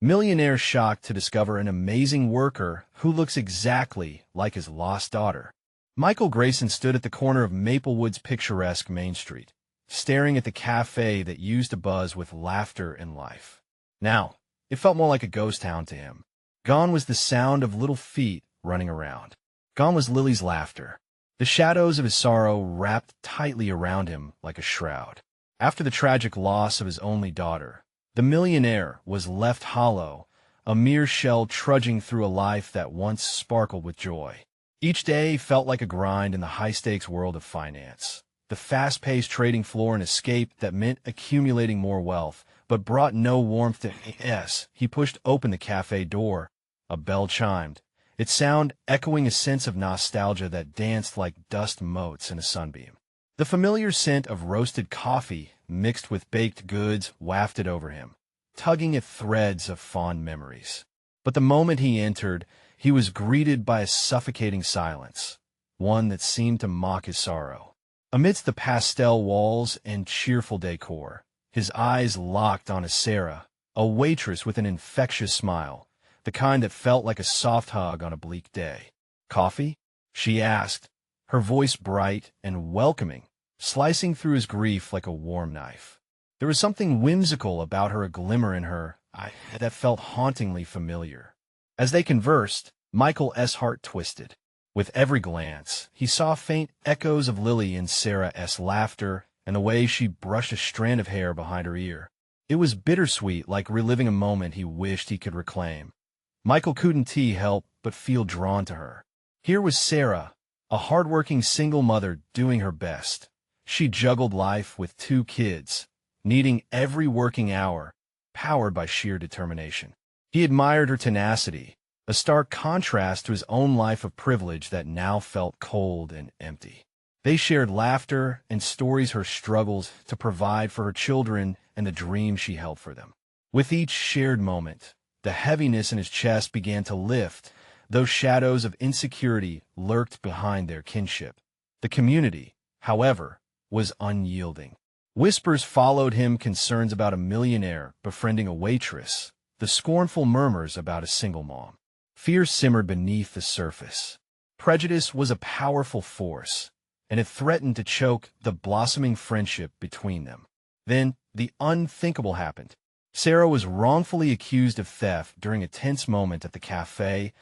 Millionaire shocked to discover an amazing worker who looks exactly like his lost daughter. Michael Grayson stood at the corner of Maplewood's picturesque Main Street, staring at the cafe that used to buzz with laughter and life. Now, it felt more like a ghost town to him. Gone was the sound of little feet running around. Gone was Lily's laughter. The shadows of his sorrow wrapped tightly around him like a shroud. After the tragic loss of his only daughter, the millionaire was left hollow, a mere shell trudging through a life that once sparkled with joy. Each day felt like a grind in the high-stakes world of finance. The fast-paced trading floor an escape that meant accumulating more wealth, but brought no warmth to his. He pushed open the cafe door. A bell chimed, its sound echoing a sense of nostalgia that danced like dust motes in a sunbeam. The familiar scent of roasted coffee mixed with baked goods wafted over him, tugging at threads of fond memories. But the moment he entered, he was greeted by a suffocating silence, one that seemed to mock his sorrow. Amidst the pastel walls and cheerful decor, his eyes locked on Sarah, a waitress with an infectious smile, the kind that felt like a soft hug on a bleak day. "Coffee?" she asked, her voice bright and welcoming, slicing through his grief like a warm knife. There was something whimsical about her, a glimmer in her eye that felt hauntingly familiar. As they conversed, Michael's heart twisted. With every glance, he saw faint echoes of Lily and Sarah's laughter and the way she brushed a strand of hair behind her ear. It was bittersweet, like reliving a moment he wished he could reclaim. Michael couldn't help but feel drawn to her. Here was Sarah, a hardworking single mother doing her best. She juggled life with 2 kids, needing every working hour, powered by sheer determination. He admired her tenacity, a stark contrast to his own life of privilege that now felt cold and empty. They shared laughter and stories, her struggles to provide for her children and the dreams she held for them. With each shared moment, the heaviness in his chest began to lift, though shadows of insecurity lurked behind their kinship. The community, however, was unyielding. Whispers followed him, concerns about a millionaire befriending a waitress, the scornful murmurs about a single mom. Fear simmered beneath the surface. Prejudice was a powerful force, and it threatened to choke the blossoming friendship between them. Then, the unthinkable happened. Sarah was wrongfully accused of theft during a tense moment at the cafe.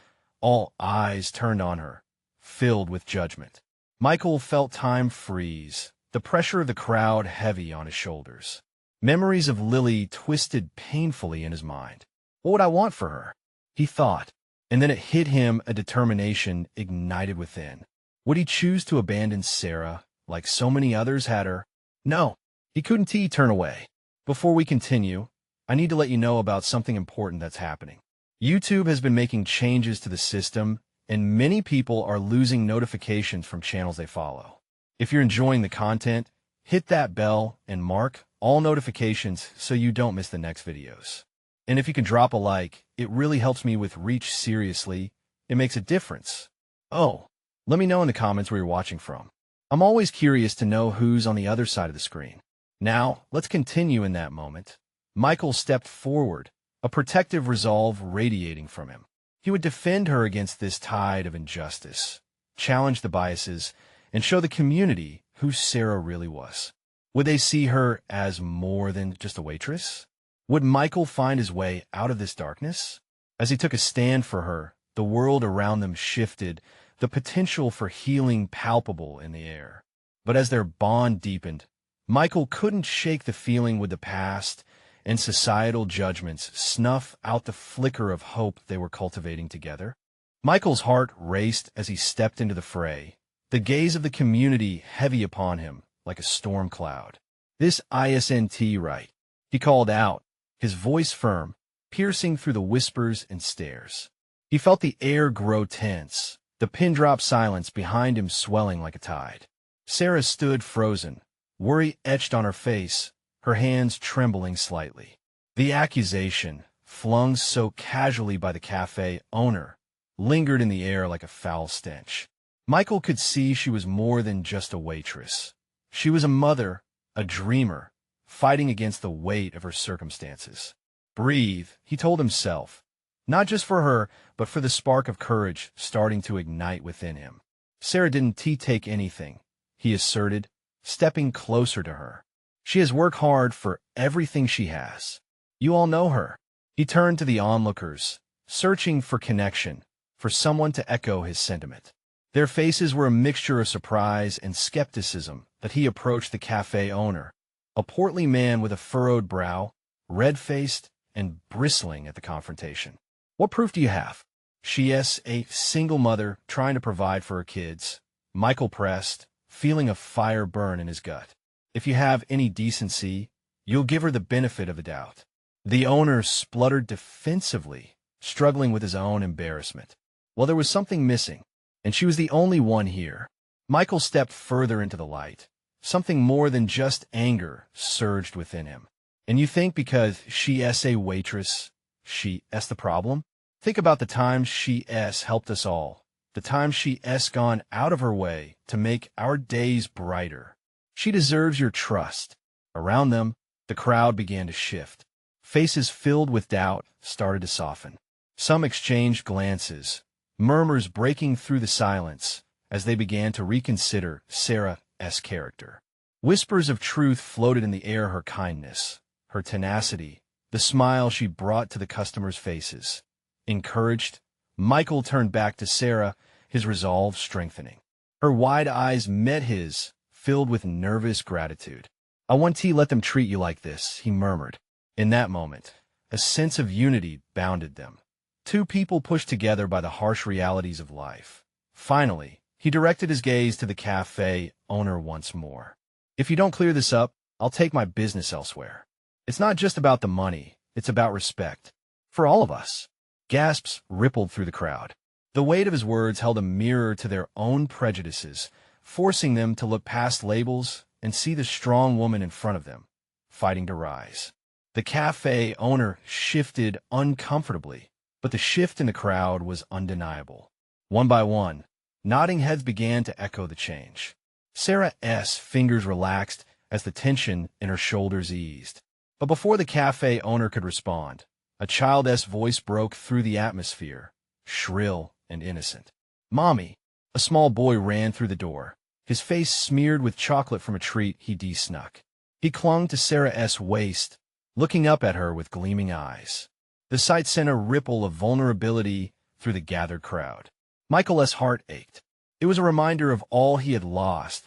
All eyes turned on her, filled with judgment. Michael felt time freeze, the pressure of the crowd heavy on his shoulders. Memories of Lily twisted painfully in his mind. What would I want for her? He thought, and then it hit him, a determination ignited within. Would he choose to abandon Sarah, like so many others had her? No, he couldn't turn away. Before we continue, I need to let you know about something important that's happening. YouTube has been making changes to the system, and many people are losing notifications from channels they follow. If you're enjoying the content, hit that bell and mark all notifications so you don't miss the next videos. And if you can drop a like, it really helps me with reach. Seriously, it makes a difference. Oh, let me know in the comments where you're watching from. I'm always curious to know who's on the other side of the screen. Now, let's continue. In that moment, Michael stepped forward, a protective resolve radiating from him. He would defend her against this tide of injustice, challenge the biases, and show the community who Sarah really was. Would they see her as more than just a waitress? Would Michael find his way out of this darkness? As he took a stand for her, the world around them shifted, the potential for healing palpable in the air. But as their bond deepened, Michael couldn't shake the feeling would the past and societal judgments snuff out the flicker of hope they were cultivating together. Michael's heart raced as he stepped into the fray, the gaze of the community heavy upon him like a storm cloud. "This isn't right," he called out, his voice firm, piercing through the whispers and stares. He felt the air grow tense, the pin-drop silence behind him swelling like a tide. Sarah stood frozen, worry etched on her face, her hands trembling slightly. The accusation, flung so casually by the cafe owner, lingered in the air like a foul stench. Michael could see she was more than just a waitress. She was a mother, a dreamer, fighting against the weight of her circumstances. Breathe, he told himself. Not just for her, but for the spark of courage starting to ignite within him. Sarah didn't take anything, he asserted, stepping closer to her. She has worked hard for everything she has. You all know her. He turned to the onlookers, searching for connection, for someone to echo his sentiment. Their faces were a mixture of surprise and skepticism that he approached the cafe owner, a portly man with a furrowed brow, red-faced and bristling at the confrontation. What proof do you have? She's a single mother trying to provide for her kids. Michael pressed, feeling a fire burn in his gut. If you have any decency, you'll give her the benefit of the doubt. The owner spluttered defensively, struggling with his own embarrassment. Well, there was something missing, and she was the only one here. Michael stepped further into the light. Something more than just anger surged within him. And you think because she's a waitress, she's the problem? Think about the times she's helped us all, the times she's gone out of her way to make our days brighter. She deserves your trust. Around them, the crowd began to shift. Faces filled with doubt started to soften. Some exchanged glances, murmurs breaking through the silence as they began to reconsider Sarah's character. Whispers of truth floated in the air, her kindness, her tenacity, the smile she brought to the customers' faces. Encouraged, Michael turned back to Sarah, his resolve strengthening. Her wide eyes met his, filled with nervous gratitude. I won't let them treat you like this, he murmured. In that moment, a sense of unity bounded them. Two people pushed together by the harsh realities of life. Finally, he directed his gaze to the cafe owner once more. If you don't clear this up, I'll take my business elsewhere. It's not just about the money, it's about respect. For all of us. Gasps rippled through the crowd. The weight of his words held a mirror to their own prejudices, forcing them to look past labels and see the strong woman in front of them, fighting to rise. The cafe owner shifted uncomfortably, but the shift in the crowd was undeniable. One by one, nodding heads began to echo the change. Sarah's fingers relaxed as the tension in her shoulders eased. But before the cafe owner could respond, a child's voice broke through the atmosphere, shrill and innocent. Mommy! A small boy ran through the door, his face smeared with chocolate from a treat he de-snuck. He clung to Sarah's waist, looking up at her with gleaming eyes. The sight sent a ripple of vulnerability through the gathered crowd. Michael's heart ached. It was a reminder of all he had lost.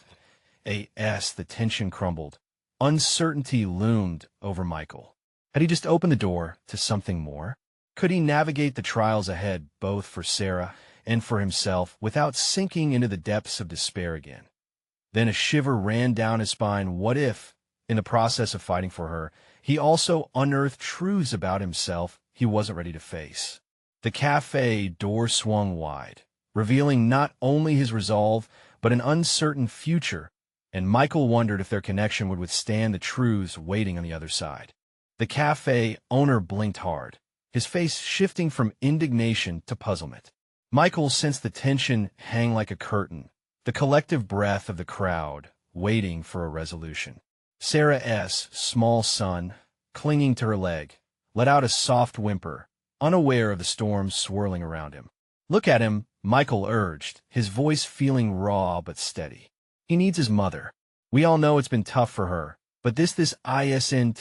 The tension crumbled. Uncertainty loomed over Michael. Had he just opened the door to something more? Could he navigate the trials ahead, both for Sarah and for himself, without sinking into the depths of despair again? Then a shiver ran down his spine. What if, in the process of fighting for her, he also unearthed truths about himself he wasn't ready to face? The cafe door swung wide, revealing not only his resolve, but an uncertain future, and Michael wondered if their connection would withstand the truths waiting on the other side. The cafe owner blinked hard, his face shifting from indignation to puzzlement. Michael sensed the tension hang like a curtain, the collective breath of the crowd, waiting for a resolution. Sarah's small son, clinging to her leg, let out a soft whimper, unaware of the storm swirling around him. Look at him, Michael urged, his voice feeling raw but steady. He needs his mother. We all know it's been tough for her, but this isn't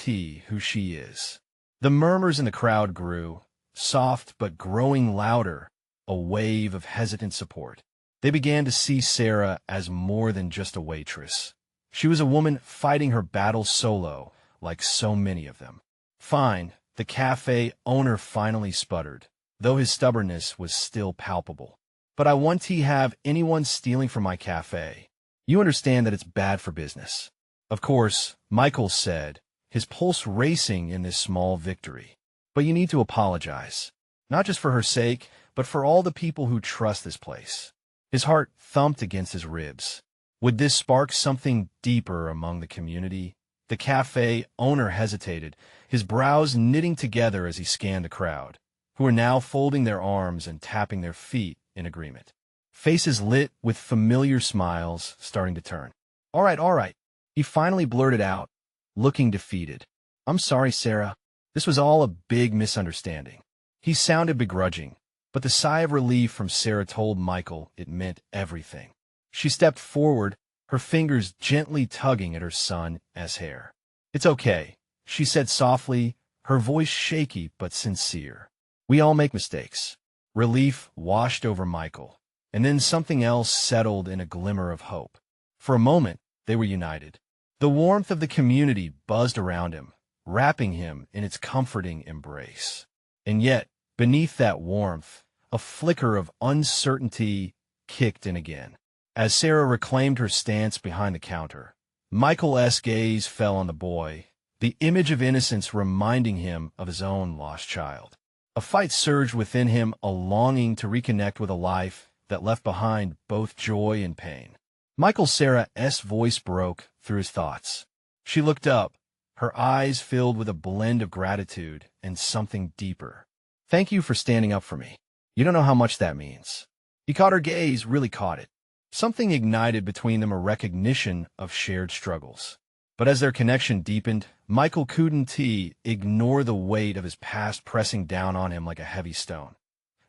who she is. The murmurs in the crowd grew, soft but growing louder, a wave of hesitant support. They began to see Sarah as more than just a waitress. She was a woman fighting her battle solo, like so many of them. Fine, the cafe owner finally sputtered, though his stubbornness was still palpable. But I won't have anyone stealing from my cafe. You understand that it's bad for business. Of course, Michael said, his pulse racing in this small victory. But you need to apologize. Not just for her sake, but for all the people who trust this place. His heart thumped against his ribs. Would this spark something deeper among the community? The cafe owner hesitated, his brows knitting together as he scanned the crowd, who were now folding their arms and tapping their feet in agreement. Faces lit with familiar smiles starting to turn. All right. He finally blurted out, looking defeated. I'm sorry, Sarah. This was all a big misunderstanding. He sounded begrudging, but the sigh of relief from Sarah told Michael it meant everything. She stepped forward, her fingers gently tugging at her son's hair. "It's okay," she said softly, her voice shaky but sincere. "We all make mistakes." Relief washed over Michael, and then something else settled in a glimmer of hope. For a moment, they were united. The warmth of the community buzzed around him, wrapping him in its comforting embrace. And yet, beneath that warmth, a flicker of uncertainty kicked in again. As Sarah reclaimed her stance behind the counter, Michael's gaze fell on the boy, the image of innocence reminding him of his own lost child. A fight surged within him, a longing to reconnect with a life that left behind both joy and pain. Sarah's voice broke through his thoughts. She looked up, her eyes filled with a blend of gratitude and something deeper. "Thank you for standing up for me. You don't know how much that means." He caught her gaze, really caught it. Something ignited between them, a recognition of shared struggles. But as their connection deepened, Michael couldn't ignore the weight of his past pressing down on him like a heavy stone.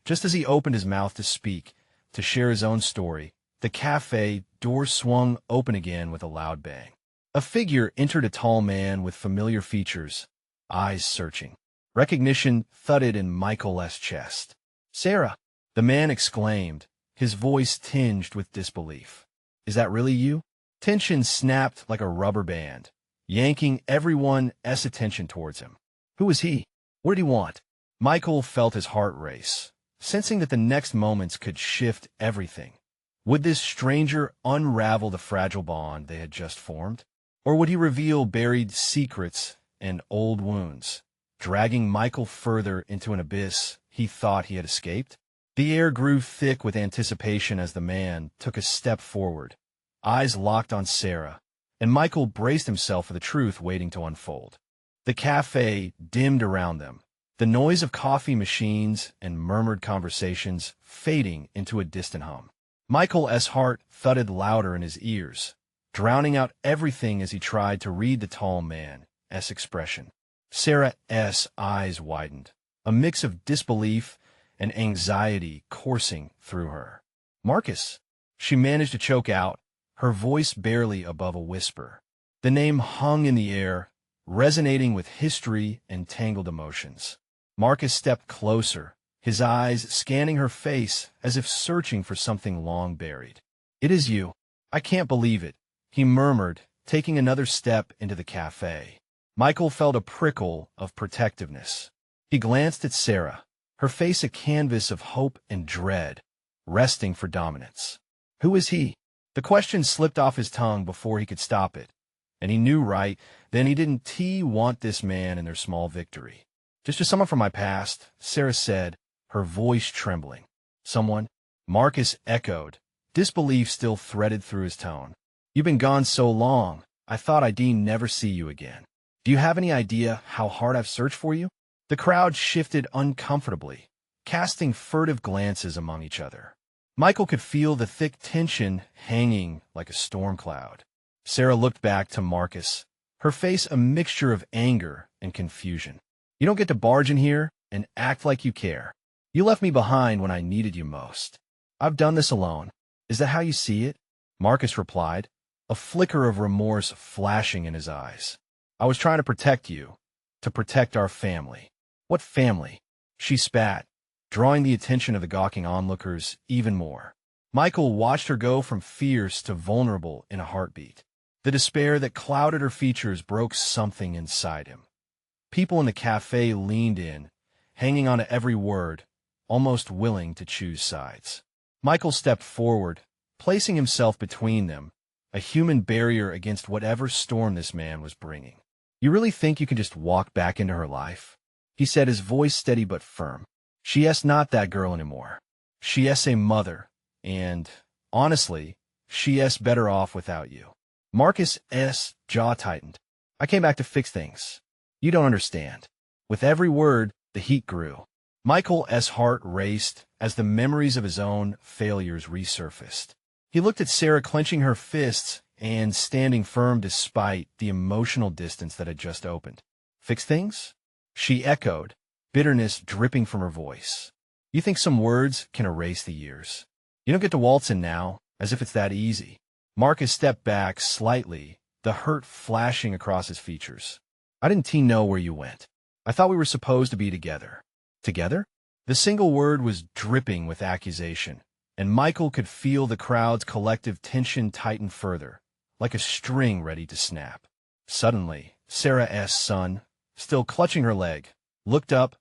Just as he opened his mouth to speak, to share his own story, the cafe door swung open again with a loud bang. A figure entered, a tall man with familiar features, eyes searching. Recognition thudded in Michael's chest. "Sarah!" the man exclaimed, his voice tinged with disbelief. "Is that really you?" Tension snapped like a rubber band, yanking everyone's attention towards him. Who was he? What did he want? Michael felt his heart race, sensing that the next moments could shift everything. Would this stranger unravel the fragile bond they had just formed? Or would he reveal buried secrets and old wounds, dragging Michael further into an abyss he thought he had escaped? The air grew thick with anticipation as the man took a step forward, eyes locked on Sarah, and Michael braced himself for the truth waiting to unfold. The cafe dimmed around them, the noise of coffee machines and murmured conversations fading into a distant hum. Michael's heart thudded louder in his ears, drowning out everything as he tried to read the tall man's expression. Sarah's eyes widened, a mix of disbelief and anxiety coursing through her. "Marcus," she managed to choke out, her voice barely above a whisper. The name hung in the air, resonating with history and tangled emotions. Marcus stepped closer, his eyes scanning her face as if searching for something long buried. "It is you. I can't believe it," he murmured, taking another step into the cafe. Michael felt a prickle of protectiveness. He glanced at Sarah, her face a canvas of hope and dread, resting for dominance. Who is he? The question slipped off his tongue before he could stop it, and he knew right then he didn't want this man in their small victory. Just someone from my past," Sarah said, her voice trembling. "Someone?" Marcus echoed, disbelief still threaded through his tone. "You've been gone so long, I thought I'd never see you again. Do you have any idea how hard I've searched for you?" The crowd shifted uncomfortably, casting furtive glances among each other. Michael could feel the thick tension hanging like a storm cloud. Sarah looked back to Marcus, her face a mixture of anger and confusion. "You don't get to barge in here and act like you care. You left me behind when I needed you most. I've done this alone. Is that how you see it?" Marcus replied, a flicker of remorse flashing in his eyes. "I was trying to protect you, to protect our family." "What family?" she spat, drawing the attention of the gawking onlookers even more. Michael watched her go from fierce to vulnerable in a heartbeat. The despair that clouded her features broke something inside him. People in the cafe leaned in, hanging on to every word, almost willing to choose sides. Michael stepped forward, placing himself between them, a human barrier against whatever storm this man was bringing. "You really think you can just walk back into her life?" he said, his voice steady but firm. "She's not that girl anymore. She's a mother, and, honestly, she's better off without you." Marcus's jaw tightened. "I came back to fix things. You don't understand." With every word, the heat grew. Michael's heart raced as the memories of his own failures resurfaced. He looked at Sarah clenching her fists and standing firm despite the emotional distance that had just opened. "Fix things?" she echoed, bitterness dripping from her voice. You think some words can erase the years? You don't get to waltz in now, as if it's that easy. Marcus stepped back slightly, the hurt flashing across his features. I didn't know where you went. I thought we were supposed to be together. Together? The single word was dripping with accusation, and Michael could feel the crowd's collective tension tighten further, like a string ready to snap. Suddenly, Sarah's son, still clutching her leg, looked up,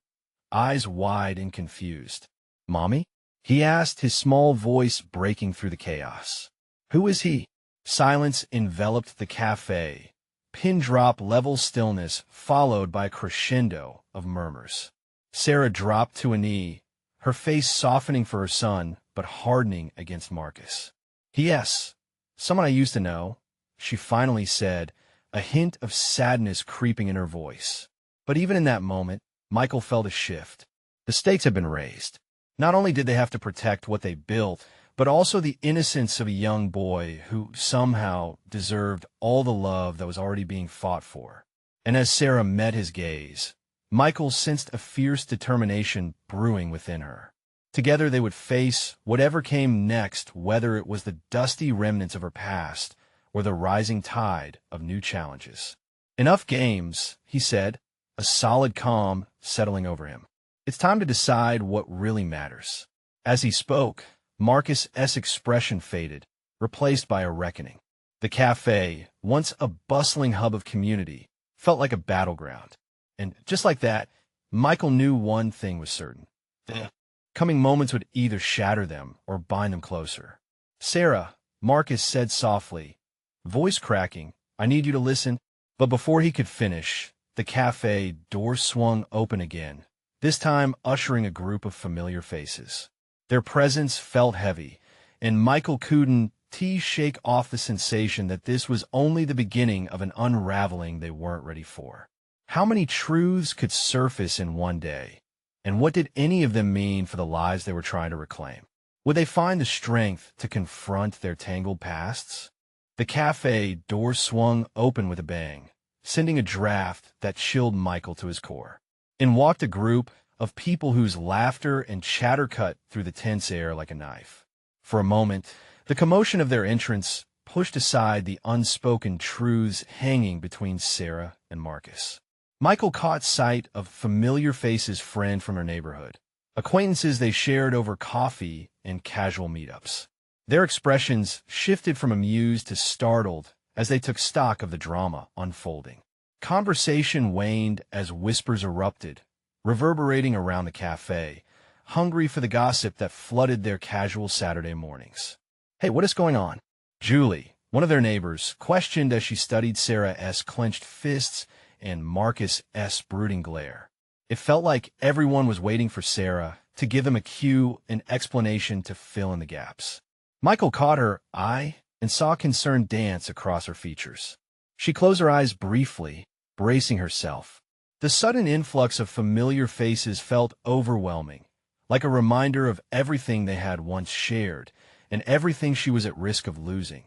eyes wide and confused. Mommy? He asked, his small voice breaking through the chaos. Who is he? Silence enveloped the cafe, pin-drop-level stillness followed by a crescendo of murmurs. Sarah dropped to a knee, her face softening for her son, but hardening against Marcus. Yes, someone I used to know, she finally said, a hint of sadness creeping in her voice. But even in that moment, Michael felt a shift. The stakes had been raised. Not only did they have to protect what they built, but also the innocence of a young boy who somehow deserved all the love that was already being fought for. And as Sarah met his gaze, Michael sensed a fierce determination brewing within her. Together they would face whatever came next, whether it was the dusty remnants of her past or the rising tide of new challenges. Enough games, he said, a solid calm settling over him. It's time to decide what really matters. As he spoke, Marcus's expression faded, replaced by a reckoning. The cafe, once a bustling hub of community, felt like a battleground. And just like that, Michael knew one thing was certain. The coming moments would either shatter them or bind them closer. Sarah, Marcus said softly, voice cracking, I need you to listen. But before he could finish, the cafe door swung open again, this time ushering a group of familiar faces. Their presence felt heavy, and Michael couldn't shake off the sensation that this was only the beginning of an unraveling they weren't ready for. How many truths could surface in one day? And what did any of them mean for the lives they were trying to reclaim? Would they find the strength to confront their tangled pasts? The cafe door swung open with a bang, sending a draft that chilled Michael to his core. In walked a group of people whose laughter and chatter cut through the tense air like a knife. For a moment, the commotion of their entrance pushed aside the unspoken truths hanging between Sarah and Marcus. Michael caught sight of familiar faces, friend from her neighborhood, acquaintances they shared over coffee and casual meetups. Their expressions shifted from amused to startled as they took stock of the drama unfolding. Conversation waned as whispers erupted, reverberating around the cafe, hungry for the gossip that flooded their casual Saturday mornings. Hey, what is going on? Julie, one of their neighbors, questioned as she studied Sarah's clenched fists and Marcus's brooding glare. It felt like everyone was waiting for Sarah to give them a cue, an explanation to fill in the gaps. Michael caught her eye and saw concern dance across her features. She closed her eyes briefly, bracing herself. The sudden influx of familiar faces felt overwhelming, like a reminder of everything they had once shared and everything she was at risk of losing.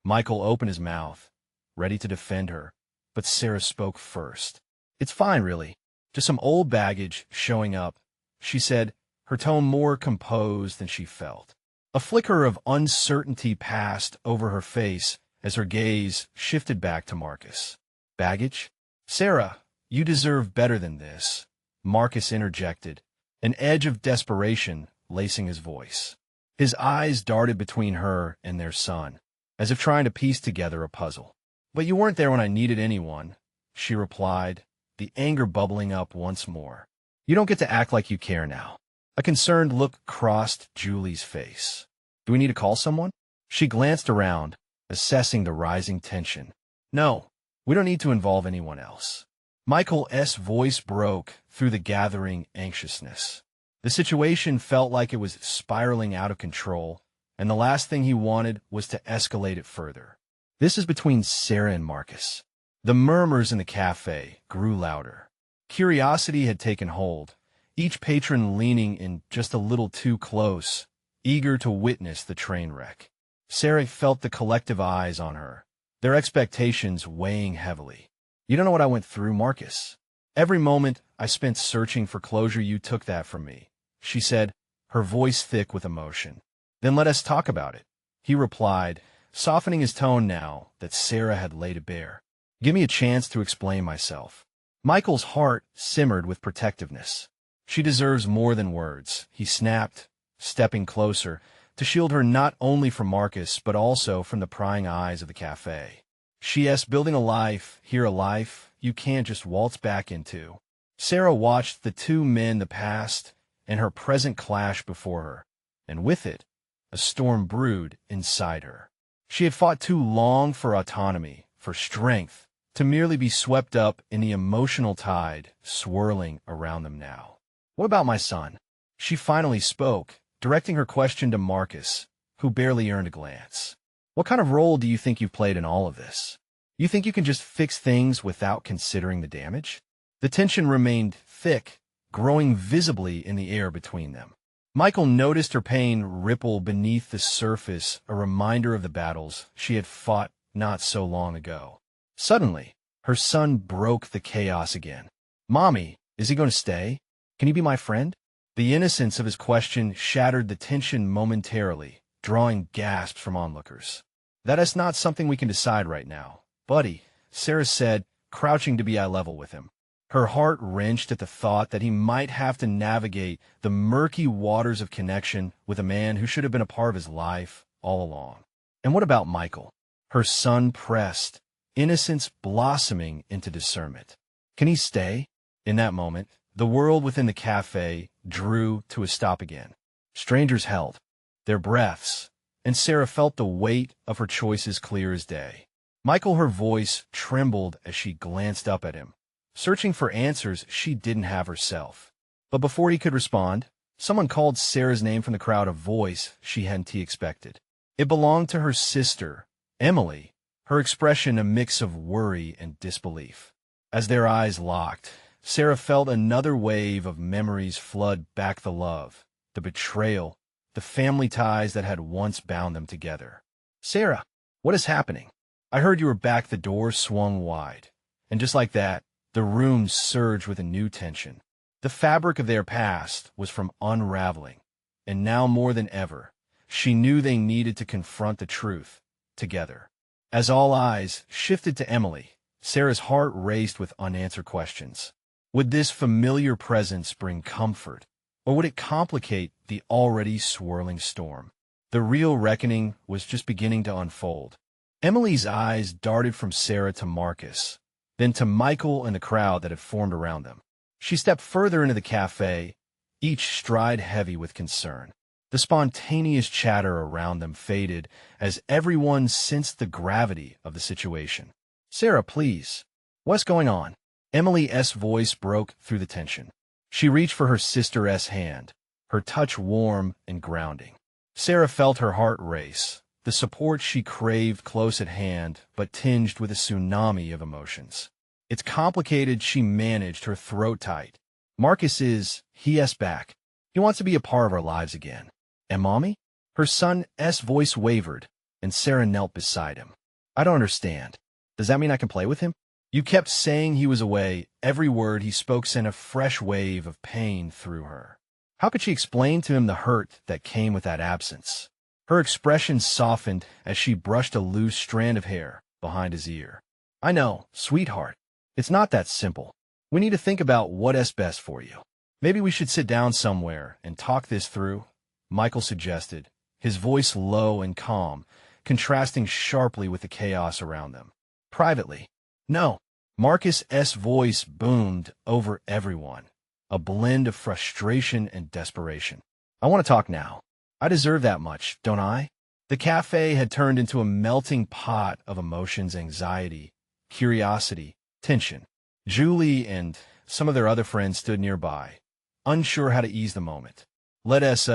Michael opened his mouth, ready to defend her, but Sarah spoke first. It's fine, really. Just some old baggage showing up, she said, her tone more composed than she felt. A flicker of uncertainty passed over her face as her gaze shifted back to Marcus. Baggage? Sarah, you deserve better than this, Marcus interjected, an edge of desperation lacing his voice. His eyes darted between her and their son, as if trying to piece together a puzzle. But you weren't there when I needed anyone, she replied, the anger bubbling up once more. You don't get to act like you care now. A concerned look crossed Julie's face. Do we need to call someone? She glanced around, assessing the rising tension. No, we don't need to involve anyone else. Michael's voice broke through the gathering anxiousness. The situation felt like it was spiraling out of control, and the last thing he wanted was to escalate it further. This is between Sarah and Marcus. The murmurs in the cafe grew louder. Curiosity had taken hold, each patron leaning in just a little too close, eager to witness the train wreck. Sarah felt the collective eyes on her, their expectations weighing heavily. You don't know what I went through, Marcus. Every moment I spent searching for closure, you took that from me, she said, her voice thick with emotion. Then let us talk about it, he replied, softening his tone now that Sarah had laid it bare. Give me a chance to explain myself. Michael's heart simmered with protectiveness. She deserves more than words, he snapped, stepping closer, to shield her not only from Marcus but also from the prying eyes of the cafe. She's building a life, here a life, you can't just waltz back into. Sarah watched the two men, the past and her present, clash before her, and with it, a storm brewed inside her. She had fought too long for autonomy, for strength, to merely be swept up in the emotional tide swirling around them now. What about my son? She finally spoke, directing her question to Marcus, who barely earned a glance. What kind of role do you think you've played in all of this? You think you can just fix things without considering the damage? The tension remained thick, growing visibly in the air between them. Michael noticed her pain ripple beneath the surface, a reminder of the battles she had fought not so long ago. Suddenly, her son broke the chaos again. Mommy, is he going to stay? Can he be my friend? The innocence of his question shattered the tension momentarily, drawing gasps from onlookers. That is not something we can decide right now, buddy, Sarah said, crouching to be eye level with him. Her heart wrenched at the thought that he might have to navigate the murky waters of connection with a man who should have been a part of his life all along. And what about Michael? Her son pressed, innocence blossoming into discernment. Can he stay? In that moment, the world within the cafe drew to a stop again. Strangers held their breaths, and Sarah felt the weight of her choices clear as day. Michael, her voice trembled as she glanced up at him, searching for answers she didn't have herself. But before he could respond, someone called Sarah's name from the crowd, a voice she hadn't expected. It belonged to her sister, Emily, her expression a mix of worry and disbelief. As their eyes locked, Sarah felt another wave of memories flood back, the love, the betrayal, the family ties that had once bound them together. Sarah, what is happening? I heard you were back. The door swung wide, and just like that, the room surged with a new tension. The fabric of their past was from unraveling, and now more than ever, she knew they needed to confront the truth together. As all eyes shifted to Emily, Sarah's heart raced with unanswered questions. Would this familiar presence bring comfort, or would it complicate the already swirling storm? The real reckoning was just beginning to unfold. Emily's eyes darted from Sarah to Marcus, then to Michael and the crowd that had formed around them. She stepped further into the cafe, each stride heavy with concern. The spontaneous chatter around them faded as everyone sensed the gravity of the situation. Sarah, please. What's going on? Emily's voice broke through the tension. She reached for her sister's hand, her touch warm and grounding. Sarah felt her heart race, the support she craved close at hand, but tinged with a tsunami of emotions. It's complicated, she managed, her throat tight. Marcus he's back. He wants to be a part of our lives again. And Mommy? Her son's voice wavered, and Sarah knelt beside him. I don't understand. Does that mean I can play with him? You kept saying he was away. Every word he spoke sent a fresh wave of pain through her. How could she explain to him the hurt that came with that absence? Her expression softened as she brushed a loose strand of hair behind his ear. I know, sweetheart. It's not that simple. We need to think about what's best for you. Maybe we should sit down somewhere and talk this through, Michael suggested, his voice low and calm, contrasting sharply with the chaos around them. Privately. No. Marcus's voice boomed over everyone, a blend of frustration and desperation. I want to talk now. I deserve that much, don't I? The cafe had turned into a melting pot of emotions, anxiety, curiosity, tension. Julie and some of their other friends stood nearby, unsure how to ease the moment. Let us,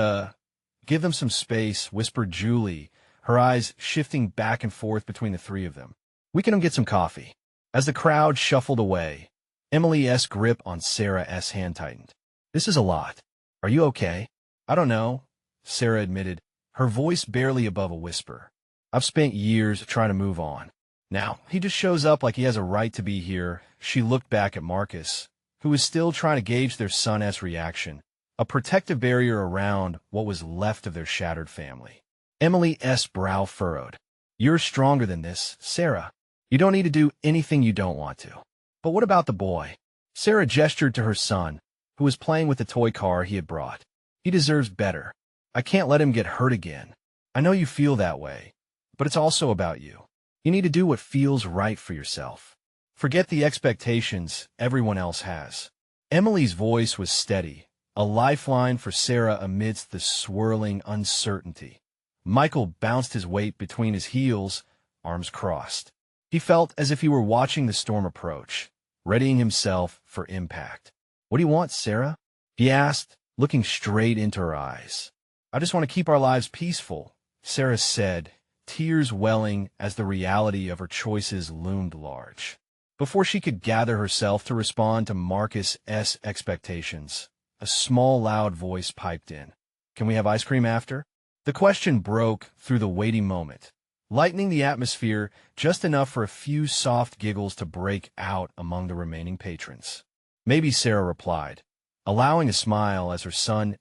give them some space, whispered Julie, her eyes shifting back and forth between the three of them. We can get some coffee. As the crowd shuffled away, Emily's grip on Sarah's hand tightened. This is a lot. Are you okay? I don't know, Sarah admitted, her voice barely above a whisper. I've spent years trying to move on. Now, he just shows up like he has a right to be here. She looked back at Marcus, who was still trying to gauge their son's reaction, a protective barrier around what was left of their shattered family. Emily's brow furrowed. "You're stronger than this, Sarah. You don't need to do anything you don't want to." "But what about the boy?" Sarah gestured to her son, who was playing with the toy car he had brought. "He deserves better. I can't let him get hurt again. I know you feel that way, but it's also about you. You need to do what feels right for yourself. Forget the expectations everyone else has." Emily's voice was steady, a lifeline for Sarah amidst the swirling uncertainty. Michael bounced his weight between his heels, arms crossed. He felt as if he were watching the storm approach, readying himself for impact. "What do you want, Sarah?" he asked, looking straight into her eyes. "I just want to keep our lives peaceful," Sarah said, tears welling as the reality of her choices loomed large. Before she could gather herself to respond to Marcus's expectations, a small, loud voice piped in. "Can we have ice cream after?" The question broke through the weighty moment, lightening the atmosphere just enough for a few soft giggles to break out among the remaining patrons. "Maybe," Sarah replied, allowing a smile as her son's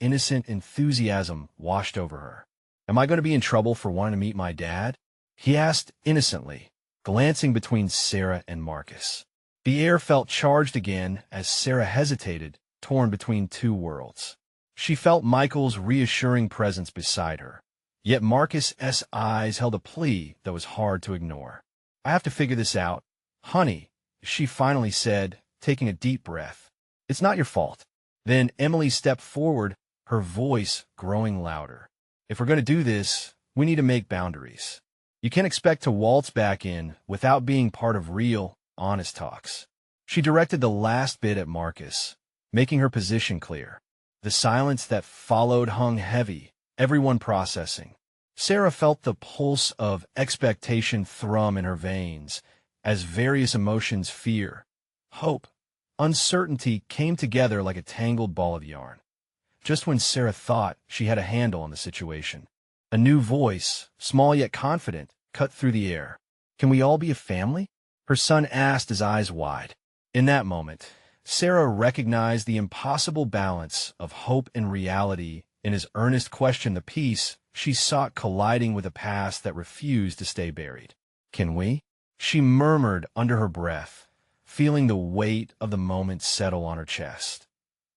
innocent enthusiasm washed over her. "Am I going to be in trouble for wanting to meet my dad?" he asked innocently, glancing between Sarah and Marcus. The air felt charged again as Sarah hesitated, torn between two worlds. She felt Michael's reassuring presence beside her, yet Marcus's eyes held a plea that was hard to ignore. "I have to figure this out, honey," she finally said, taking a deep breath. "It's not your fault." Then Emily stepped forward, her voice growing louder. "If we're going to do this, we need to make boundaries. You can't expect to waltz back in without being part of real, honest talks." She directed the last bit at Marcus, making her position clear. The silence that followed hung heavy, everyone processing. Sarah felt the pulse of expectation thrum in her veins as various emotions, fear, hope, uncertainty came together like a tangled ball of yarn. Just when Sarah thought she had a handle on the situation, a new voice, small yet confident, cut through the air. "Can we all be a family?" her son asked, his eyes wide. In that moment, Sarah recognized the impossible balance of hope and reality in his earnest question, the peace she sought colliding with a past that refused to stay buried. "Can we?" she murmured under her breath, feeling the weight of the moment settle on her chest.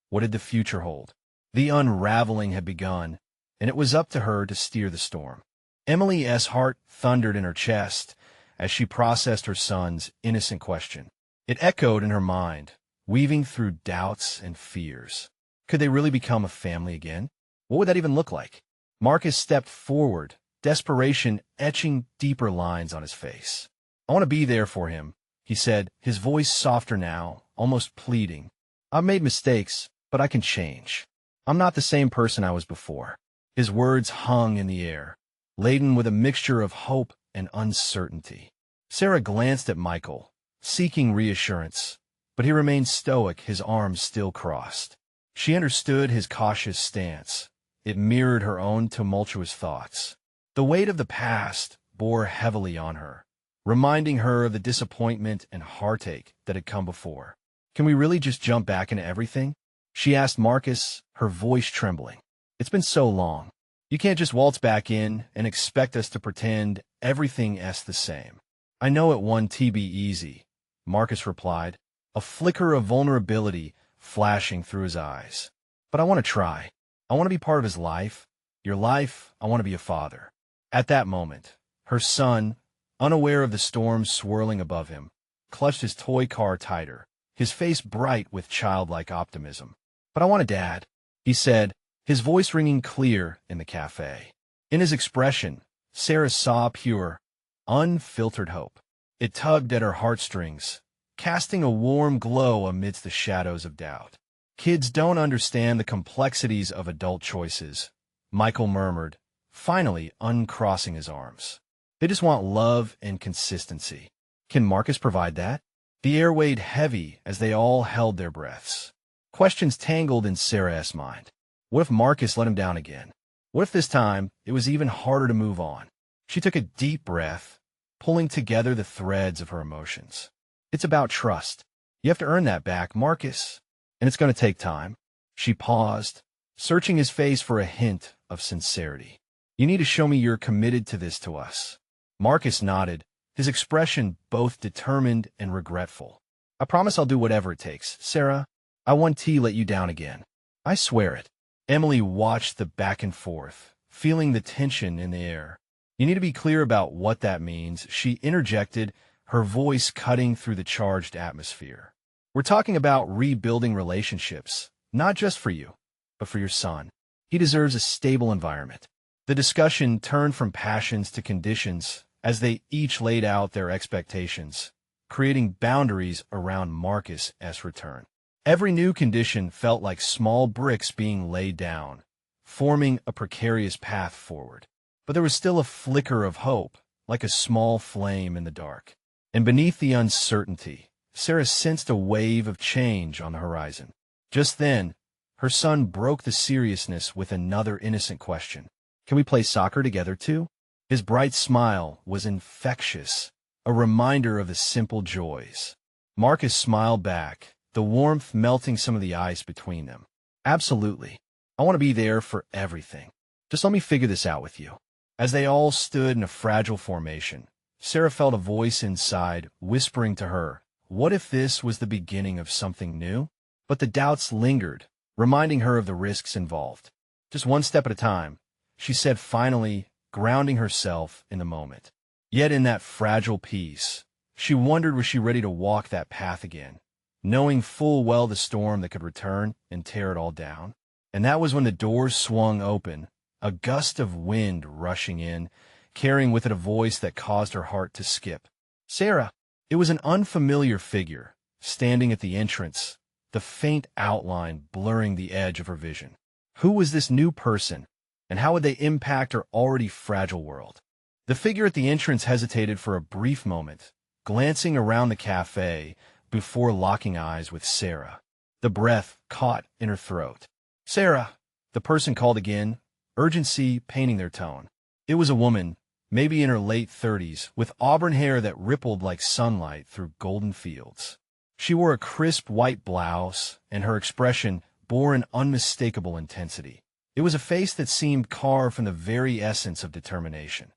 What did the future hold? The unraveling had begun, and it was up to her to steer the storm. Emily's heart thundered in her chest as she processed her son's innocent question. It echoed in her mind, weaving through doubts and fears. Could they really become a family again? What would that even look like? Marcus stepped forward, desperation etching deeper lines on his face. "I want to be there for him," he said, his voice softer now, almost pleading. "I've made mistakes, but I can change. I'm not the same person I was before." His words hung in the air, laden with a mixture of hope and uncertainty. Sarah glanced at Michael, seeking reassurance, but he remained stoic, his arms still crossed. She understood his cautious stance. It mirrored her own tumultuous thoughts. The weight of the past bore heavily on her, reminding her of the disappointment and heartache that had come before. "Can we really just jump back into everything?" she asked Marcus, her voice trembling. "It's been so long. You can't just waltz back in and expect us to pretend everything's the same." "I know it won't be easy," Marcus replied, a flicker of vulnerability flashing through his eyes. "But I want to try. I want to be part of his life. Your life, I want to be a father." At that moment, her son, unaware of the storm swirling above him, clutched his toy car tighter, his face bright with childlike optimism. "But I want a dad," he said, his voice ringing clear in the cafe. In his expression, Sarah saw pure, unfiltered hope. It tugged at her heartstrings, casting a warm glow amidst the shadows of doubt. "Kids don't understand the complexities of adult choices," Michael murmured, finally uncrossing his arms. "They just want love and consistency." Can Marcus provide that? The air weighed heavy as they all held their breaths. Questions tangled in Sarah's mind. What if Marcus let him down again? What if this time it was even harder to move on? She took a deep breath, pulling together the threads of her emotions. It's about trust. You have to earn that back, Marcus. And it's going to take time. She paused, searching his face for a hint of sincerity. You need to show me you're committed to this to us. Marcus nodded, his expression both determined and regretful. I promise I'll do whatever it takes. Sarah, I won't let you down again. I swear it. Emily watched the back and forth, feeling the tension in the air. You need to be clear about what that means, she interjected, her voice cutting through the charged atmosphere. We're talking about rebuilding relationships, not just for you, but for your son. He deserves a stable environment. The discussion turned from passions to conditions as they each laid out their expectations, creating boundaries around Marcus's return. Every new condition felt like small bricks being laid down, forming a precarious path forward. But there was still a flicker of hope, like a small flame in the dark. And beneath the uncertainty, Sarah sensed a wave of change on the horizon. Just then, her son broke the seriousness with another innocent question. Can we play soccer together too? His bright smile was infectious, a reminder of the simple joys. Marcus smiled back, the warmth melting some of the ice between them. Absolutely. I want to be there for everything. Just let me figure this out with you. As they all stood in a fragile formation, Sarah felt a voice inside whispering to her, what if this was the beginning of something new? But the doubts lingered, reminding her of the risks involved. Just one step at a time, she said finally, grounding herself in the moment. Yet in that fragile peace, she wondered was she ready to walk that path again, knowing full well the storm that could return and tear it all down. And that was when the doors swung open, a gust of wind rushing in, carrying with it a voice that caused her heart to skip. Sarah! It was an unfamiliar figure, standing at the entrance, the faint outline blurring the edge of her vision. Who was this new person, and how would they impact her already fragile world? The figure at the entrance hesitated for a brief moment, glancing around the cafe before locking eyes with Sarah. The breath caught in her throat. Sarah! The person called again, urgency painting their tone. It was a woman, maybe in her late 30s, with auburn hair that rippled like sunlight through golden fields. She wore a crisp white blouse, and her expression bore an unmistakable intensity. It was a face that seemed carved from the very essence of determination.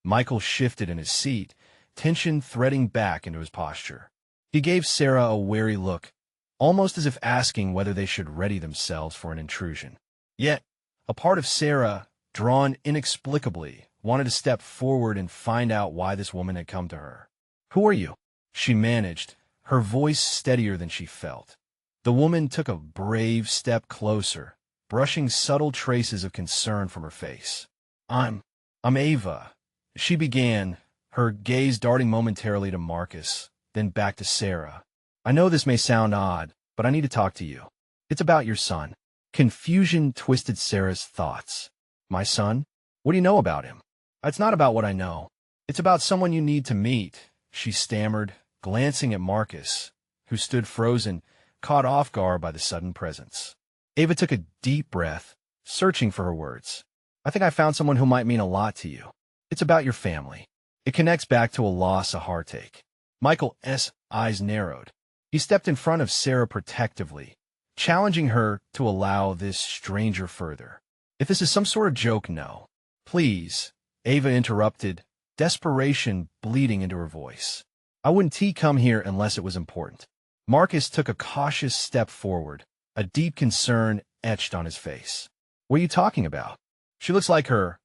Michael shifted in his seat, tension threading back into his posture. He gave Sarah a wary look, almost as if asking whether they should ready themselves for an intrusion. Yet, a part of Sarah, drawn inexplicably, wanted to step forward and find out why this woman had come to her. Who are you? She managed, her voice steadier than she felt. The woman took a brave step closer, brushing subtle traces of concern from her face. I'm Ava. She began, her gaze darting momentarily to Marcus, then back to Sarah. I know this may sound odd, but I need to talk to you. It's about your son. Confusion twisted Sarah's thoughts. My son? What do you know about him? It's not about what I know. It's about someone you need to meet, she stammered, glancing at Marcus, who stood frozen, caught off guard by the sudden presence. Ava took a deep breath, searching for her words. I think I found someone who might mean a lot to you. It's about your family. It connects back to a loss, a heartache. Michael's eyes narrowed. He stepped in front of Sarah protectively, challenging her to allow this stranger further. If this is some sort of joke, no. Please, Ava interrupted, desperation bleeding into her voice. I wouldn't come here unless it was important. Marcus took a cautious step forward, a deep concern etched on his face. What are you talking about? She looks like her,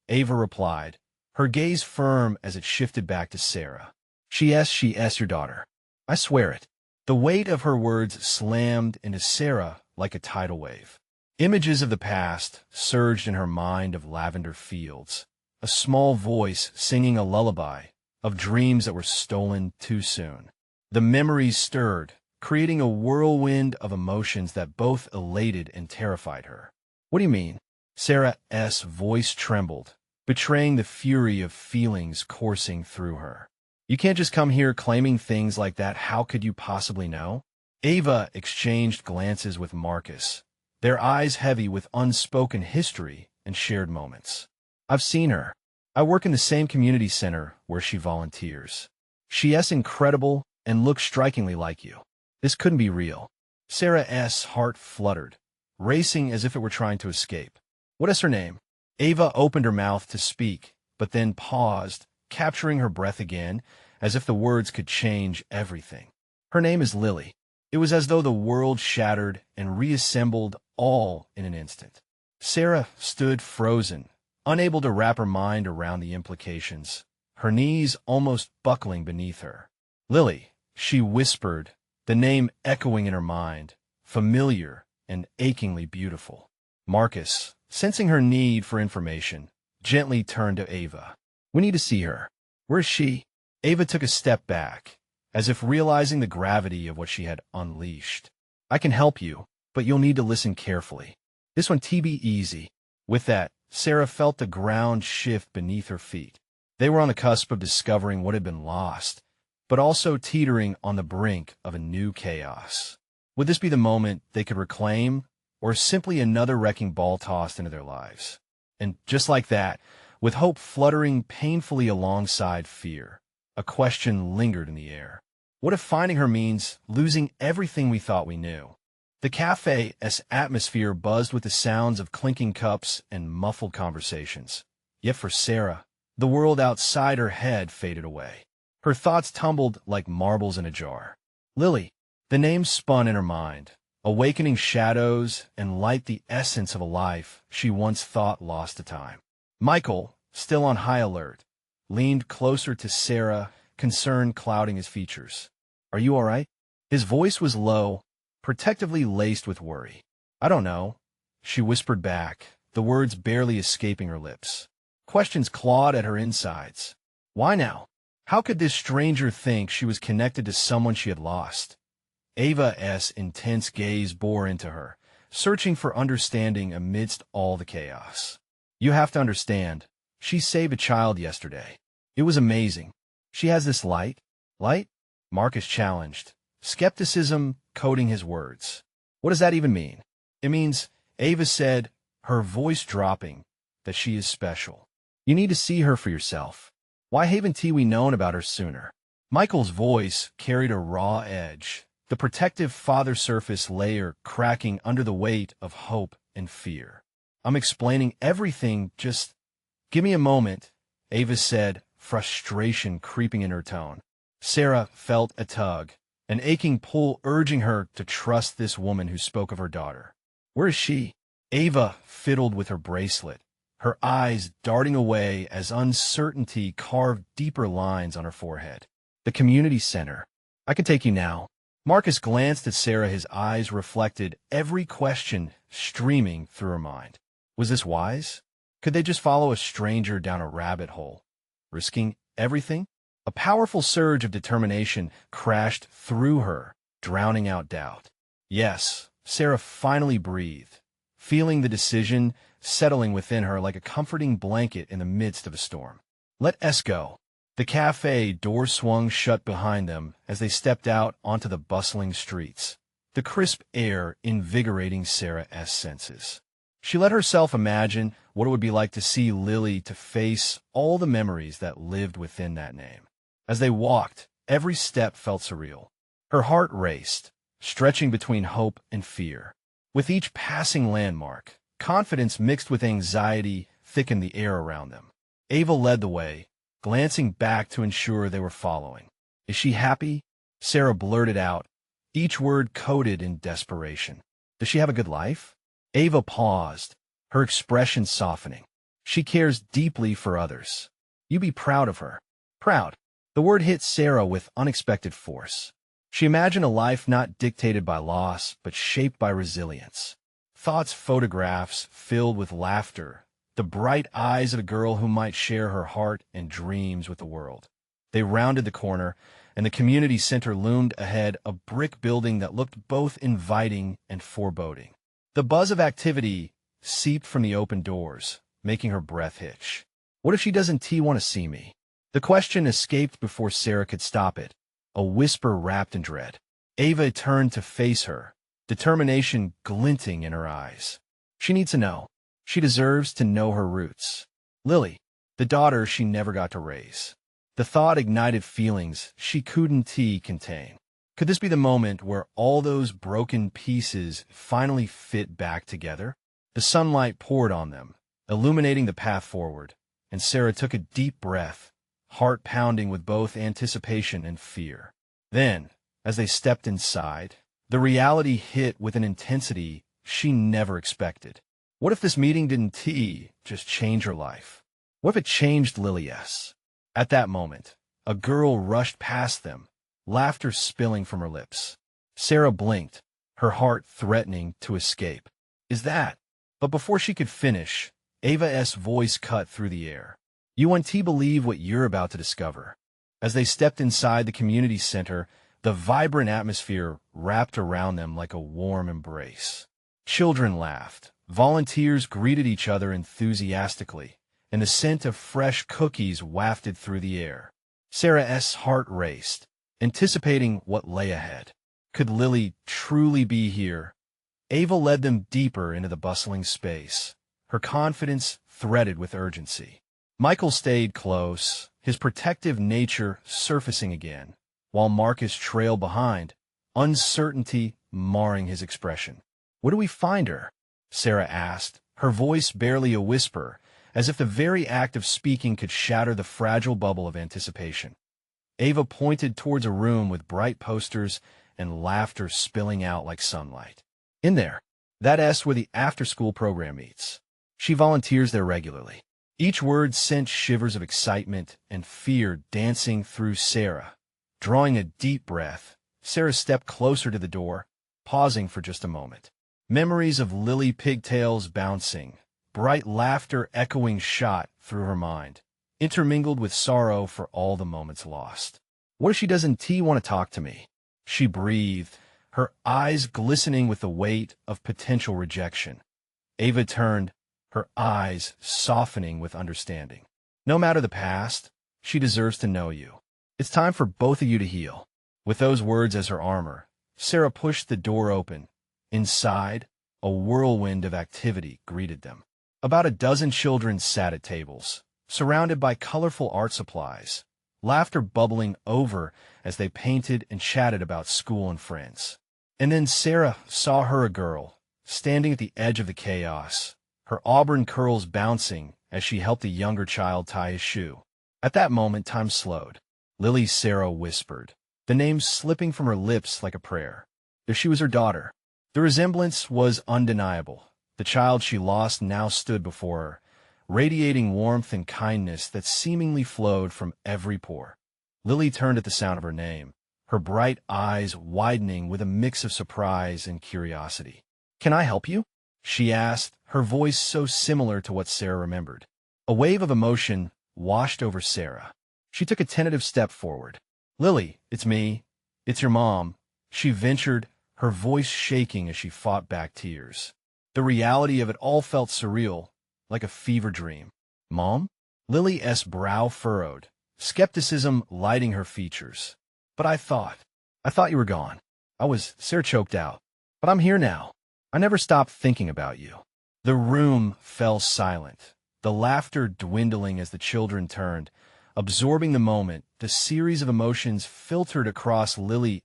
Ava replied, her gaze firm as it shifted back to Sarah. She's your daughter. I swear it. The weight of her words slammed into Sarah like a tidal wave. Images of the past surged in her mind of lavender fields, a small voice singing a lullaby of dreams that were stolen too soon. The memories stirred, creating a whirlwind of emotions that both elated and terrified her. What do you mean? Sarah's voice trembled, betraying the fury of feelings coursing through her. You can't just come here claiming things like that. How could you possibly know? Ava exchanged glances with Marcus, their eyes heavy with unspoken history and shared moments. I've seen her. I work in the same community center where she volunteers. She's incredible and looks strikingly like you. This couldn't be real. Sarah's heart fluttered, racing as if it were trying to escape. What is her name? Ava opened her mouth to speak, but then paused, capturing her breath again, as if the words could change everything. Her name is Lily. It was as though the world shattered and reassembled all in an instant. Sarah stood frozen, unable to wrap her mind around the implications, her knees almost buckling beneath her. Lily, she whispered, the name echoing in her mind, familiar and achingly beautiful. Marcus, sensing her need for information, gently turned to Ava. We need to see her. Where is she? Ava took a step back, as if realizing the gravity of what she had unleashed. I can help you, but you'll need to listen carefully. This one be easy. With that, Sarah felt the ground shift beneath her feet. They were on the cusp of discovering what had been lost, but also teetering on the brink of a new chaos. Would this be the moment they could reclaim, or simply another wrecking ball tossed into their lives? And just like that, with hope fluttering painfully alongside fear, a question lingered in the air. What if finding her means losing everything we thought we knew? The cafe's atmosphere buzzed with the sounds of clinking cups and muffled conversations. Yet for Sarah, the world outside her head faded away. Her thoughts tumbled like marbles in a jar. Lily, the name spun in her mind, awakening shadows and light the essence of a life she once thought lost to time. Michael, still on high alert, leaned closer to Sarah, concern clouding his features. Are you all right? His voice was low, protectively laced with worry. I don't know, she whispered back, the words barely escaping her lips. Questions clawed at her insides. Why now? How could this stranger think she was connected to someone she had lost? Ava's intense gaze bore into her, searching for understanding amidst all the chaos. You have to understand, she saved a child yesterday. It was amazing. She has this light? Light? Marcus challenged, skepticism coding his words. What does that even mean? It means, Ava said, her voice dropping, that she is special. You need to see her for yourself. Why haven't we known about her sooner? Michael's voice carried a raw edge, the protective father surface layer cracking under the weight of hope and fear. I'm explaining everything, just give me a moment, Ava said, frustration creeping in her tone. Sarah felt a tug, an aching pull urging her to trust this woman who spoke of her daughter. Where is she? Ava fiddled with her bracelet, her eyes darting away as uncertainty carved deeper lines on her forehead. The community center. I can take you now. Marcus glanced at Sarah, his eyes reflected every question streaming through her mind. Was this wise? Could they just follow a stranger down a rabbit hole, risking everything? A powerful surge of determination crashed through her, drowning out doubt. Yes, Sarah finally breathed, feeling the decision settling within her like a comforting blanket in the midst of a storm. Let us go. The cafe door swung shut behind them as they stepped out onto the bustling streets, the crisp air invigorating Sarah's senses. She let herself imagine what it would be like to see Lily, to face all the memories that lived within that name. As they walked, every step felt surreal. Her heart raced, stretching between hope and fear. With each passing landmark, confidence mixed with anxiety thickened the air around them. Ava led the way, glancing back to ensure they were following. Is she happy? Sarah blurted out, each word coded in desperation. Does she have a good life? Ava paused, her expression softening. She cares deeply for others. You be proud of her. Proud. The word hit Sarah with unexpected force. She imagined a life not dictated by loss, but shaped by resilience. Thoughts, photographs filled with laughter, the bright eyes of a girl who might share her heart and dreams with the world. They rounded the corner, and the community center loomed ahead, a brick building that looked both inviting and foreboding. The buzz of activity seeped from the open doors, making her breath hitch. What if she doesn't want to see me? The question escaped before Sarah could stop it, a whisper wrapped in dread. Ava turned to face her, determination glinting in her eyes. She needs to know. She deserves to know her roots. Lily, the daughter she never got to raise. The thought ignited feelings she couldn't contain. Could this be the moment where all those broken pieces finally fit back together? The sunlight poured on them, illuminating the path forward, and Sarah took a deep breath, heart pounding with both anticipation and fear. Then, as they stepped inside, the reality hit with an intensity she never expected. What if this meeting didn't just change her life? What if it changed Lily S? At that moment, a girl rushed past them, laughter spilling from her lips. Sarah blinked, her heart threatening to escape. Is that? But before she could finish, Ava's voice cut through the air. You want to believe what you're about to discover. As they stepped inside the community center, the vibrant atmosphere wrapped around them like a warm embrace. Children laughed, volunteers greeted each other enthusiastically, and the scent of fresh cookies wafted through the air. Sarah's heart raced, anticipating what lay ahead. Could Lily truly be here? Ava led them deeper into the bustling space, her confidence threaded with urgency. Michael stayed close, his protective nature surfacing again, while Marcus trailed behind, uncertainty marring his expression. Where do we find her? Sarah asked, her voice barely a whisper, as if the very act of speaking could shatter the fragile bubble of anticipation. Ava pointed towards a room with bright posters and laughter spilling out like sunlight. In there, that's where the after-school program meets. She volunteers there regularly. Each word sent shivers of excitement and fear dancing through Sarah. Drawing a deep breath, Sarah stepped closer to the door, pausing for just a moment. Memories of Lily pigtails bouncing, bright laughter echoing shot through her mind, intermingled with sorrow for all the moments lost. What if she doesn't want to talk to me? She breathed, her eyes glistening with the weight of potential rejection. Ava turned, her eyes softening with understanding. No matter the past, she deserves to know you. It's time for both of you to heal. With those words as her armor, Sarah pushed the door open. Inside, a whirlwind of activity greeted them. About a dozen children sat at tables, surrounded by colorful art supplies, laughter bubbling over as they painted and chatted about school and friends. And then Sarah saw her, a girl, standing at the edge of the chaos, her auburn curls bouncing as she helped a younger child tie his shoe. At that moment, time slowed. Lily Sarah whispered, the name slipping from her lips like a prayer. If she was her daughter. The resemblance was undeniable. The child she lost now stood before her, radiating warmth and kindness that seemingly flowed from every pore. Lily turned at the sound of her name, her bright eyes widening with a mix of surprise and curiosity. Can I help you? She asked, her voice so similar to what Sarah remembered. A wave of emotion washed over Sarah. She took a tentative step forward. Lily, it's me. It's your mom. She ventured, her voice shaking as she fought back tears. The reality of it all felt surreal, like a fever dream. Mom? Lily's brow furrowed, skepticism lighting her features. But I thought you were gone. Sarah choked out. But I'm here now. I never stopped thinking about you. The room fell silent, the laughter dwindling as the children turned, absorbing the moment. The series of emotions filtered across Lily's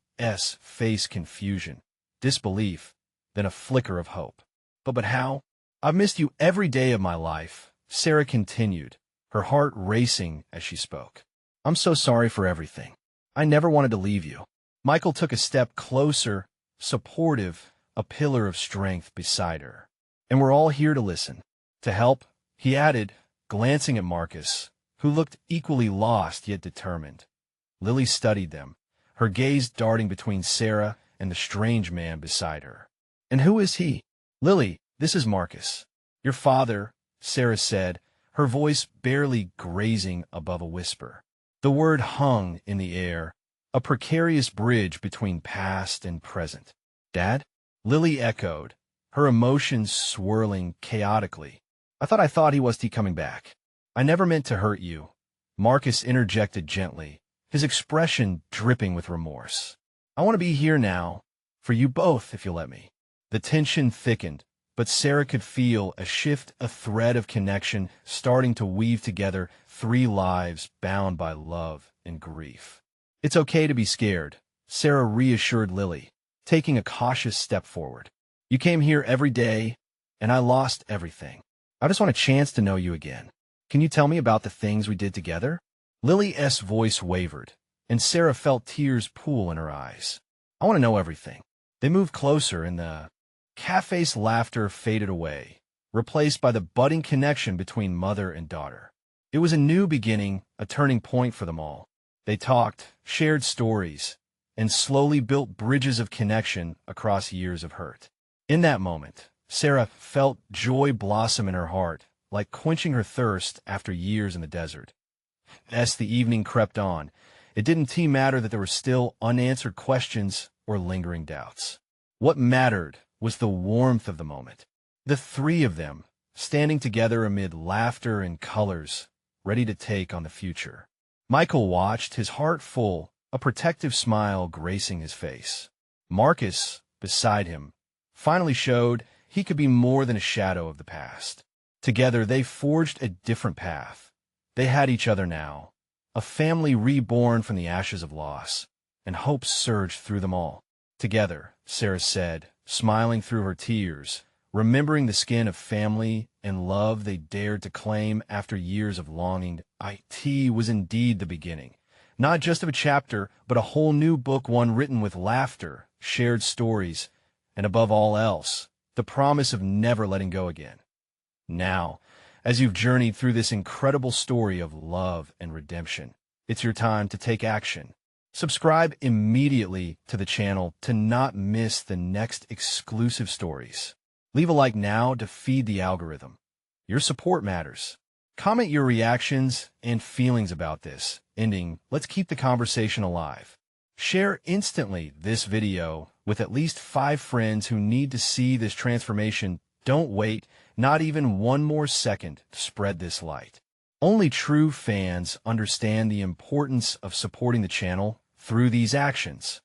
face: confusion, disbelief, then a flicker of hope. But how? I've missed you every day of my life, Sarah continued, her heart racing as she spoke. I'm so sorry for everything. I never wanted to leave you. Michael took a step closer, supportive, a pillar of strength beside her. And we're all here to listen, to help, he added, glancing at Marcus, who looked equally lost yet determined. Lily studied them, her gaze darting between Sarah and the strange man beside her. And who is he? Lily, this is Marcus. Your father, Sarah said, her voice barely grazing above a whisper. The word hung in the air, a precarious bridge between past and present. Dad? Lily echoed, her emotions swirling chaotically. I thought he was coming back. I never meant to hurt you. Marcus interjected gently, his expression dripping with remorse. I want to be here now, for you both, if you'll let me. The tension thickened, but Sarah could feel a shift, a thread of connection starting to weave together three lives bound by love and grief. It's okay to be scared, Sarah reassured Lily, taking a cautious step forward. You came here every day, and I lost everything. I just want a chance to know you again. Can you tell me about the things we did together? Lily's voice wavered, and Sarah felt tears pool in her eyes. I want to know everything. They moved closer, and the cafe's laughter faded away, replaced by the budding connection between mother and daughter. It was a new beginning, a turning point for them all. They talked, shared stories, and slowly built bridges of connection across years of hurt. In that moment, Sarah felt joy blossom in her heart, like quenching her thirst after years in the desert. As the evening crept on, it didn't matter that there were still unanswered questions or lingering doubts. What mattered was the warmth of the moment. The three of them, standing together amid laughter and colors, ready to take on the future. Michael watched, his heart full, a protective smile gracing his face. Marcus, beside him, finally showed he could be more than a shadow of the past. Together, they forged a different path. They had each other now, a family reborn from the ashes of loss, and hope surged through them all. Together, Sarah said, smiling through her tears, remembering the skin of family and love they dared to claim after years of longing. It was indeed the beginning, not just of a chapter, but a whole new book, one written with laughter, shared stories, and above all else, the promise of never letting go again. Now, as you've journeyed through this incredible story of love and redemption, it's your time to take action. Subscribe immediately to the channel to not miss the next exclusive stories. Leave a like now to feed the algorithm. Your support matters. Comment your reactions and feelings about this ending. Let's keep the conversation alive. Share instantly this video with at least 5 friends who need to see this transformation. Don't wait, not even one more second, to spread this light. Only true fans understand the importance of supporting the channel through these actions.